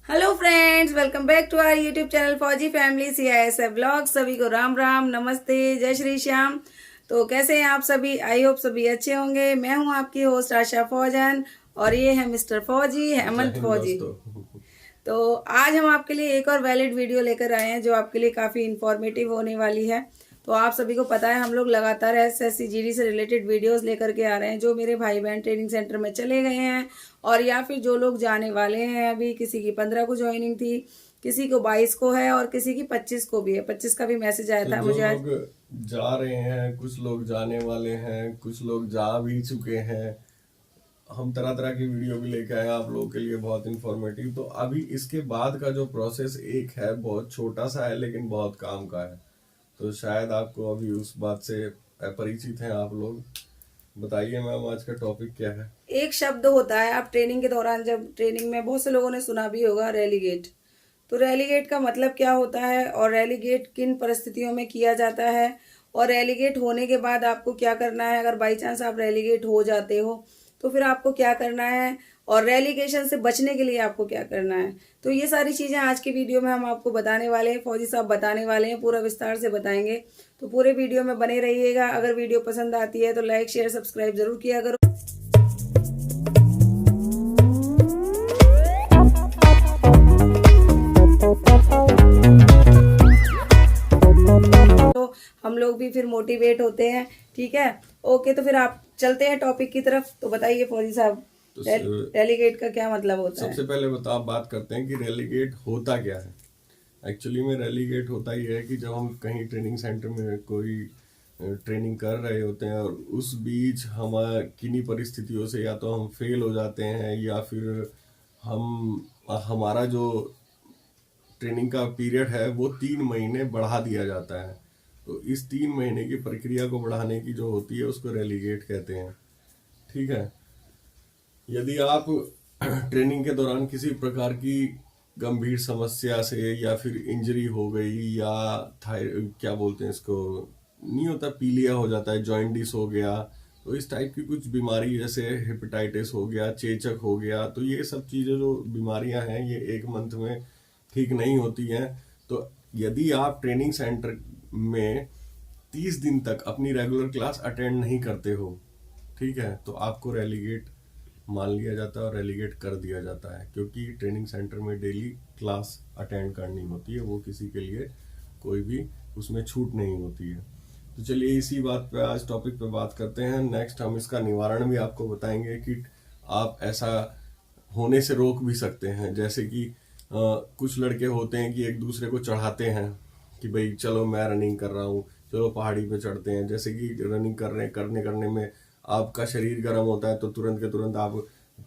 Hello friends, welcome back to our YouTube channel Fauji family CISF blog. सभी को राम राम, नमस्ते, जय श्री श्याम। तो कैसे हैं आप सभी? आई होप सभी अच्छे होंगे। मैं हूं आपकी होस्ट आशा फौजन और ये है मिस्टर फौजी, हेमंत फौजी। तो आज हम आपके लिए एक और वैलिड वीडियो लेकर आए हैं जो आपके लिए काफ़ी इंफॉर्मेटिव होने वाली है। तो आप सभी को पता है हम लोग लगातार SSC GD से रिलेटेड वीडियोस लेकर के आ रहे हैं। जो मेरे भाई बहन ट्रेनिंग सेंटर में चले गए हैं और या फिर जो लोग जाने वाले हैं, अभी किसी की 15 को ज्वाइनिंग थी, किसी को 22 को है और किसी की 25 को भी है। 25 का भी मैसेज आया तो था जो मुझे आज। लोग जा रहे हैं, कुछ लोग जाने वाले हैं, कुछ लोग जा भी चुके हैं। हम तरह तरह की वीडियो भी लेके आए हैं आप लोगों के लिए, बहुत इंफॉर्मेटिव। तो अभी इसके बाद का जो प्रोसेस एक है, बहुत छोटा सा है लेकिन बहुत काम का है। तो शायद आपको अभी उस बात से अपरिचित हैं आप लोग। बताइए मैम, आज का टॉपिक क्या है? एक शब्द होता है, आप ट्रेनिंग के दौरान, जब ट्रेनिंग में बहुत से लोगों ने सुना भी होगा, रेलीगेट। तो रेलीगेट का मतलब क्या होता है और रेलीगेट किन परिस्थितियों में किया जाता है और रेलीगेट होने के बाद आपको क्या करना है? अगर बाई चांस आप रेलीगेट हो जाते हो तो फिर आपको क्या करना है और रेलीगेशन से बचने के लिए आपको क्या करना है? तो ये सारी चीज़ें आज की वीडियो में हम आपको बताने वाले हैं। फौजी साहब बताने वाले हैं, पूरा विस्तार से बताएंगे। तो पूरे वीडियो में बने रहिएगा। अगर वीडियो पसंद आती है तो लाइक शेयर सब्सक्राइब जरूर किया करो। तो हम लोग भी फिर मोटिवेट होते हैं। ठीक है, ओके। तो फिर आप चलते हैं टॉपिक की तरफ। तो बताइए फौजी साहब, तो रेलीगेट का क्या मतलब होता है? सबसे पहले बात करते हैं कि रेलीगेट होता क्या है। एक्चुअली में रेलीगेट होता ही है कि जब हम कहीं ट्रेनिंग सेंटर में कोई ट्रेनिंग कर रहे होते हैं और उस बीच हम किन्हीं परिस्थितियों से या तो हम फेल हो जाते हैं या फिर हम हमारा जो ट्रेनिंग का पीरियड है वो 3 महीने बढ़ा दिया जाता है। तो इस 3 महीने की प्रक्रिया को बढ़ाने की जो होती है उसको रेलीगेट कहते हैं। ठीक है। यदि आप ट्रेनिंग के दौरान किसी प्रकार की गंभीर समस्या से या फिर इंजरी हो गई या क्या बोलते हैं इसको, नहीं होता, पीलिया हो जाता है, जॉइंटिस हो गया, तो इस टाइप की कुछ बीमारी जैसे हेपेटाइटिस हो गया, चेचक हो गया, तो ये सब चीज़ें जो बीमारियां हैं ये 1 मंथ में ठीक नहीं होती हैं। तो यदि आप ट्रेनिंग सेंटर में 30 दिन तक अपनी रेगुलर क्लास अटेंड नहीं करते हो, ठीक है, तो आपको रेलीगेट मान लिया जाता है और रेलीगेट कर दिया जाता है, क्योंकि ट्रेनिंग सेंटर में डेली क्लास अटेंड करनी होती है, वो किसी के लिए कोई भी उसमें छूट नहीं होती है। तो चलिए इसी बात पे, आज टॉपिक पे बात करते हैं। नेक्स्ट हम इसका निवारण भी आपको बताएंगे कि आप ऐसा होने से रोक भी सकते हैं। जैसे कि कुछ लड़के होते हैं कि एक दूसरे को चढ़ाते हैं कि भाई चलो मैं रनिंग कर रहा हूँ, चलो पहाड़ी पे चढ़ते हैं। जैसे कि रनिंग करने में आपका शरीर गर्म होता है तो तुरंत के तुरंत आप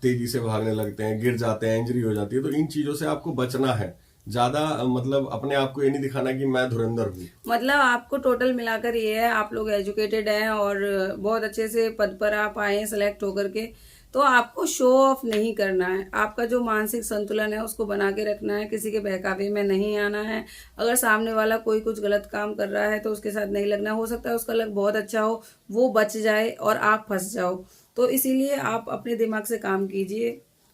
तेजी से भागने लगते हैं, गिर जाते हैं, इंजरी हो जाती है। तो इन चीजों से आपको बचना है। ज्यादा मतलब अपने आप को ये नहीं दिखाना कि मैं धुरंधर हूँ। मतलब आपको टोटल मिलाकर ये है, आप लोग एजुकेटेड हैं और बहुत अच्छे से पद पर आप आए हैं सेलेक्ट होकर के। तो आपको शो ऑफ नहीं करना है, आपका जो मानसिक संतुलन है उसको बना के रखना है, किसी के बहकावे में नहीं आना है। अगर सामने वाला कोई कुछ गलत काम कर रहा है तो उसके साथ नहीं लगना। हो सकता है उसका लग बहुत अच्छा हो, वो बच जाए और आप फंस जाओ। तो इसीलिए आप अपने दिमाग से काम कीजिए।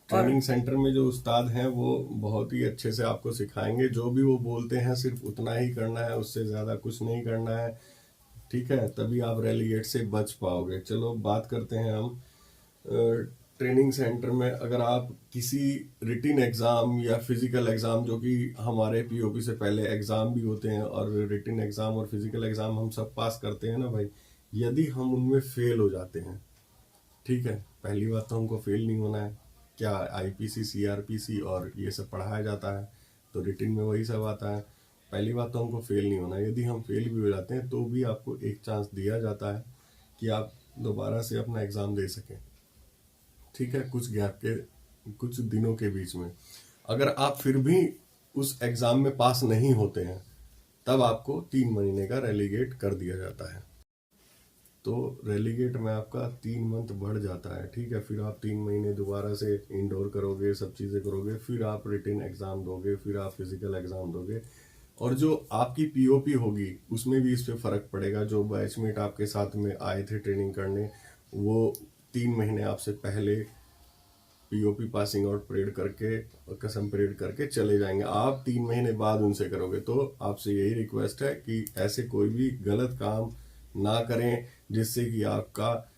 और ट्रेनिंग सेंटर में जो उस्ताद हैं वो बहुत ही अच्छे से आपको सिखाएंगे। जो भी वो बोलते हैं सिर्फ उतना ही करना है, उससे ज्यादा कुछ नहीं करना है। ठीक है, तभी आप रेलीगेट से बच पाओगे। चलो बात करते हैं हम। ट्रेनिंग सेंटर में अगर आप किसी रिटिन एग्जाम या फिजिकल एग्जाम, जो कि हमारे पीओपी से पहले एग्जाम भी होते हैं, और रिटिन एग्जाम और फिजिकल एग्जाम हम सब पास करते हैं ना भाई, यदि हम उनमें फेल हो जाते हैं, ठीक है, पहली बात तो हमको फेल नहीं होना है। क्या आईपीसी, सीआरपीसी और ये सब पढ़ाया जाता है, तो रिटिन में वही सब आता है। पहली बात तो हमको फेल नहीं होना है। यदि हम फेल भी हो जाते हैं तो भी आपको एक चांस दिया जाता है कि आप दोबारा से अपना एग्जाम दे सकें। ठीक है, कुछ गैप के, कुछ दिनों के बीच में। अगर आप फिर भी उस एग्जाम में पास नहीं होते हैं तब आपको 3 महीने का रेलीगेट कर दिया जाता है। तो रेलीगेट में आपका 3 मंथ बढ़ जाता है। ठीक है, फिर आप 3 महीने दोबारा से इंडोर करोगे, सब चीज़ें करोगे, फिर आप रिटन एग्जाम दोगे, फिर आप फिजिकल एग्जाम दोगे। और जो आपकी पीओपी होगी उसमें भी इस पे फर्क पड़ेगा। जो बैचमेट आपके साथ में आए थे ट्रेनिंग करने, वो 3 महीने आपसे पहले पीओपी पासिंग आउट परेड करके और कसम परेड करके चले जाएंगे। आप 3 महीने बाद उनसे करोगे। तो आपसे यही रिक्वेस्ट है कि ऐसे कोई भी गलत काम ना करें जिससे कि आपका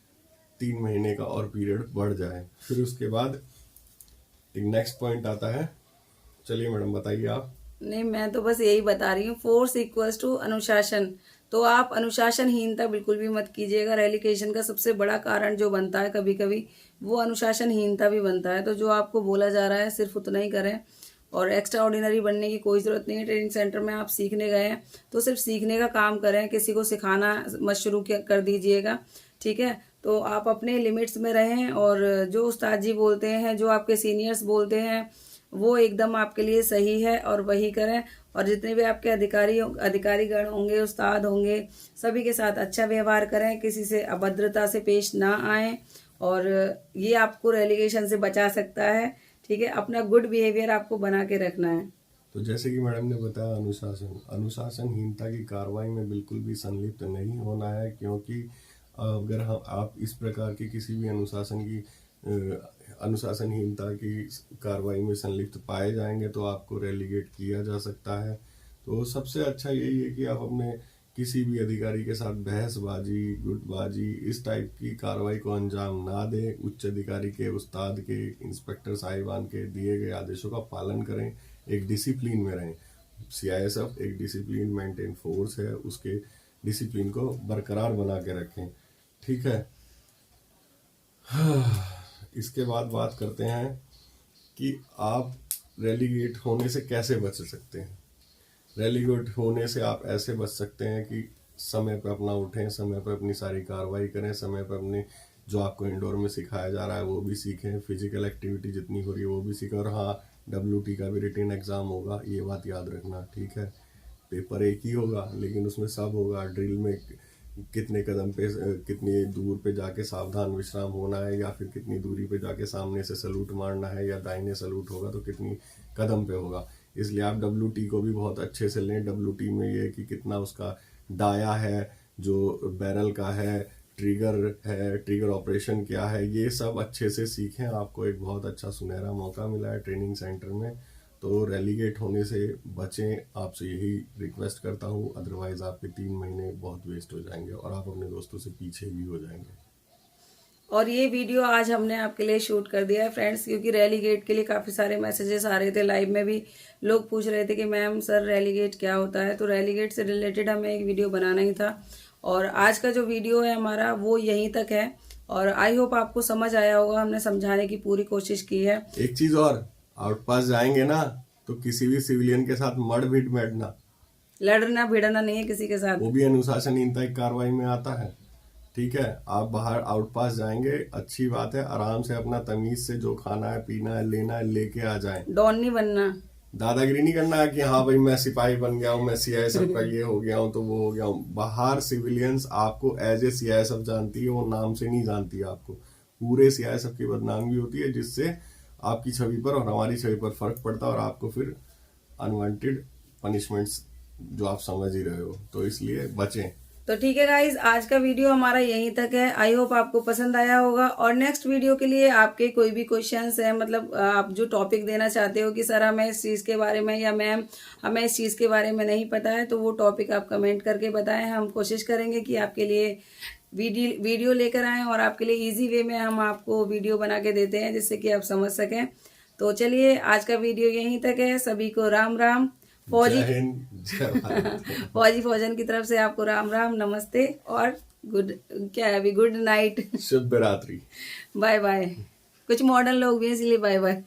3 महीने का और पीरियड बढ़ जाए। फिर उसके बाद एक नेक्स्ट पॉइंट आता है। चलिए मैडम बताइए आप। नहीं, मैं तो बस यही बता रही हूँ, फोर्स इक्वल्स टू अनुशासन। तो आप अनुशासनहीनता बिल्कुल भी मत कीजिएगा। रेलिगेशन का सबसे बड़ा कारण जो बनता है कभी कभी, वो अनुशासनहीनता भी बनता है। तो जो आपको बोला जा रहा है सिर्फ उतना ही करें, और एक्स्ट्रा ऑर्डिनरी बनने की कोई ज़रूरत नहीं है। ट्रेनिंग सेंटर में आप सीखने गए हैं तो सिर्फ सीखने का काम करें, किसी को सिखाना मत शुरू कर दीजिएगा, ठीक है। तो आप अपने लिमिट्स में रहें, और जो उस्ताद जी बोलते हैं, जो आपके सीनियर्स बोलते हैं, वो एकदम आपके लिए सही है और वही करें। और जितने भी आपके अधिकारीगण होंगे, उस्ताद होंगे, सभी के साथ अच्छा व्यवहार करें, किसी से अभद्रता से पेश ना आए, और ये आपको रेलिगेशन से बचा सकता है, ठीक है। अपना गुड बिहेवियर आपको बना के रखना है। तो जैसे कि मैडम ने बताया, अनुशासनहीनता की कार्रवाई में बिल्कुल भी संलिप्त नहीं होना है, क्योंकि अगर आप इस प्रकार की किसी भी अनुशासनहीनता की कार्रवाई में संलिप्त पाए जाएंगे तो आपको रेलीगेट किया जा सकता है। तो सबसे अच्छा यही है कि आप अपने किसी भी अधिकारी के साथ बहसबाजी, गुटबाजी, इस टाइप की कार्रवाई को अंजाम ना दें। उच्च अधिकारी के, उस्ताद के, इंस्पेक्टर साहिबान के दिए गए आदेशों का पालन करें, एक डिसिप्लिन में रहें। CISF एक डिसिप्लिन मेंटेन फोर्स है, उसके डिसिप्लिन को बरकरार बना के रखें, ठीक है। इसके बाद बात करते हैं कि आप रेलीगेट होने से कैसे बच सकते हैं। रेलीगेट होने से आप ऐसे बच सकते हैं कि समय पर अपना उठें, समय पर अपनी सारी कार्रवाई करें, समय पर अपने जो आपको इंडोर में सिखाया जा रहा है वो भी सीखें, फिजिकल एक्टिविटी जितनी हो रही है वो भी सीखें। और हाँ, WT का भी रिटन एग्ज़ाम होगा, ये बात याद रखना, ठीक है। पेपर एक ही होगा लेकिन उसमें सब होगा। ड्रिल में कितने कदम पे, कितनी दूर पे जाके सावधान विश्राम होना है, या फिर कितनी दूरी पे जाके सामने से सलूट मारना है, या दाहिने सलूट होगा तो कितनी कदम पे होगा। इसलिए आप WT को भी बहुत अच्छे से लें। WT में ये कि कितना उसका डाया है, जो बैरल का है, ट्रिगर ऑपरेशन क्या है, ये सब अच्छे से सीखें। आपको एक बहुत अच्छा सुनहरा मौका मिला है ट्रेनिंग सेंटर में, तो रेलीगेट होने से बचें, आपसे यही रिक्वेस्ट करता हूँ। अदरवाइज आपके 3 महीने बहुत वेस्ट हो जाएंगे और आप अपने दोस्तों से पीछे भी हो जाएंगे। और ये वीडियो आज हमने आपके लिए शूट कर दिया है फ्रेंड्स, क्योंकि रेलीगेट के लिए काफ़ी सारे मैसेजेस आ रहे थे। लाइव में भी लोग पूछ रहे थे कि मैम सर रेलीगेट क्या होता है। तो रेलीगेट से रिलेटेड हमें एक वीडियो बनाना ही था, और आज का जो वीडियो है हमारा वो यहीं तक है। और आई होप आपको समझ आया होगा, हमने समझाने की पूरी कोशिश की है। एक चीज और, आउटपास जाएंगे ना तो किसी भी सिविलियन के साथ मड बैठना, लड़ना भिड़ना नहीं है किसी के साथ, वो भी अनुशासनहीनता की कार्रवाई में आता है, ठीक है। आप बाहर आउटपास जाएंगे, अच्छी बात है, आराम से अपना तमीज से जो खाना है, पीना है, लेना है, लेके आ जाएं। डॉन नहीं बनना, दादागिरी नहीं करना है कि हाँ भाई मैं सिपाही बन गया हूँ, मैं CISF का ये हो गया हूँ तो वो हो गया हूँ। बाहर सिविलियंस आपको एज ए CISF जानती है, वो नाम से नहीं जानती है आपको। पूरे CISF की बदनामी होती है, जिससे आपकी छवि पर और हमारी छवि पर फर्क पड़ता है, और आपको फिर अनवांटेड पनिशमेंट्स जो आप समझ ही रहे हो, तो इसलिए बचें। तो ठीक है गाइज, आज का वीडियो हमारा यहीं तक है। आई होप आपको पसंद आया होगा। और नेक्स्ट वीडियो के लिए आपके कोई भी क्वेश्चंस है, मतलब आप जो टॉपिक देना चाहते हो कि सर हमें इस चीज़ के बारे में, या मैम हमें इस चीज़ के बारे में नहीं पता है, तो वो टॉपिक आप कमेंट करके बताएं। हम कोशिश करेंगे कि आपके लिए वीडियो लेकर आएँ, और आपके लिए ईजी वे में हम आपको वीडियो बना के देते हैं जिससे कि आप समझ सकें। तो चलिए, आज का वीडियो यहीं तक है। सभी को राम राम। फौजी फौजन की तरफ से आपको राम राम, नमस्ते, और क्या है अभी, गुड नाइट, शुभ रात्रि, बाय बाय। कुछ मॉडर्न लोग भी हैं इसलिए बाय बाय।